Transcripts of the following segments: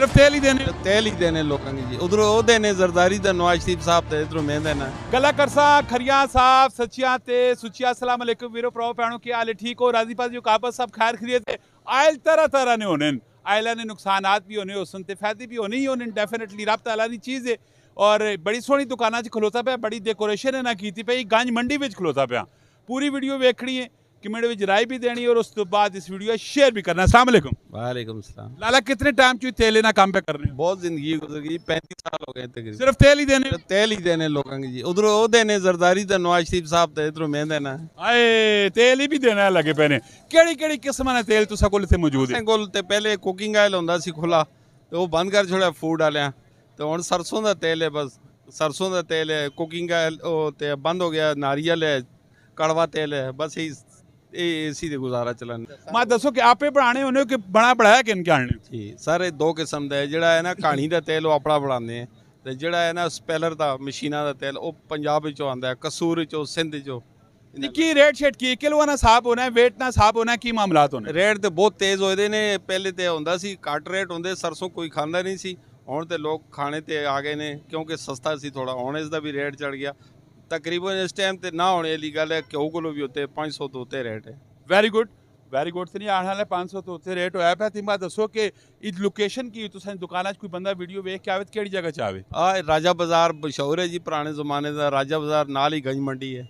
सिर्फ तेल ही देने तेल ही देने लोगों की जी उधरों वो देने जरदारी दा नवाज शरीफ साहब ते इधरों मैं देना गला करसा खरिया साहब सचिया ते सुचिया अस्सलाम वालेकुम वीरो प्रो पैणो की हाल ठीक हो राजी पास जो काबत सब खैर खरीदे आयल तरह तरह ने होने आयला ने नुकसानात भी होने उसन ते फायदे भी होने ही होने डेफिनेटली रब तआला दी चीज़ है और बड़ी सोहनी दुकाना च खलोता पे बड़ी डेकोरेशन है ना कीती पे गंज मंडी विच खलोता पे पूरी वीडियो वेखनी है कमेंट में राय भी देनी और उस तो बाद इस वीडियो शेयर भी करना। अस्सलाम वालेकुम। वालेकुम सलाम। लाला कितने टाइम चुई तेल लेना काम पे कर रहे हो? बहुत जिंदगी गुजर गई 35 साल हो गए तकरीबन सिर्फ तेल ही देने तेल ही देने लोगों की जी उधरों वो देने जरदारी दा नवाज शरीफ साहब ते इधरों मैं देना आए तेल ही भी देना लगे पैने केड़ी केड़ी किस्म ने तेल तुसा कोल इत्थे मौजूद है? कोल ते पहले कुकिंग आयल होंदा सी खुला ते वो बंद कर छोड़ा फूड वालियां ते हुण सरसों दा तेल है बस सरसों दा तेल है कुकिंग आयल ओ ते बंद हो गया नारियल है कड़वा तेल है बस इसी दे गुजारा चलन मैं दसो कि आपे बनाने होने कि बना बढ़ाया कि इनके आने जी सारे दो किस्म दा है जेड़ा है ना कहानी दा तेल वो अपना बनाने हैं ते जेड़ा है ना स्पेलर दा मशीना दा तेल वो पंजाब विचों आंदा है कसूर विचों सिंध विचों की रेट शेट की किलो ना साफ होना है वेट ना साफ होना है की मामलात होने रेट ते बहुत तेज होए ने पहले ते हुंदा सी घट रेट हुंदे सरसों कोई खांदा नहीं सी हुण ते लोग खाने ते आ गए ने क्योंकि सस्ता सी थोड़ा हुण इसदा भी रेट चढ़ गया तकरीबन इस टाइम ते ना होने वाली गल है घ्यो कोलों भी उत्ते 500 तो उत्ते रेट है वेरी गुड से नहीं आने वाले 500 तो उत्ते रेट होया पे ती बात दसो कि इस लोकेशन की तुसां दुकाना च कोई बंदा वीडियो वेख के आवे केड़ी जगह च आवे? राजा बाजार मशहूर है जी पुराने ज़माने दा राजा बाजार नाल ही गंज मंडी है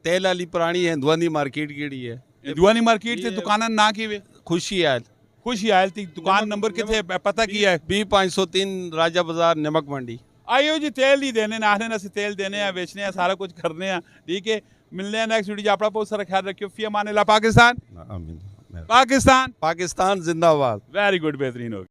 तेल वाली पुरानी हिंदुआं दी मार्केट केड़ी है हिंदुआं दी मार्केट ते दुकाना ना की वे खुशी आयल खुशी आयल ती दुकान नंबर किथे पता की है? B503 राजा बाजार नमक मंडी आइयो जी तेल ही देने ना आने तेल देने हैं बेचने हैं सारा कुछ करने हैं ठीक है मिलने हैं नेक्स्ट वीडियो अपना बहुत सारा ख्याल रखियो फी अमान अल्लाह। पाकिस्तान आमीन। पाकिस्तान पाकिस्तान जिंदाबाद। वेरी गुड बेहतरीन हो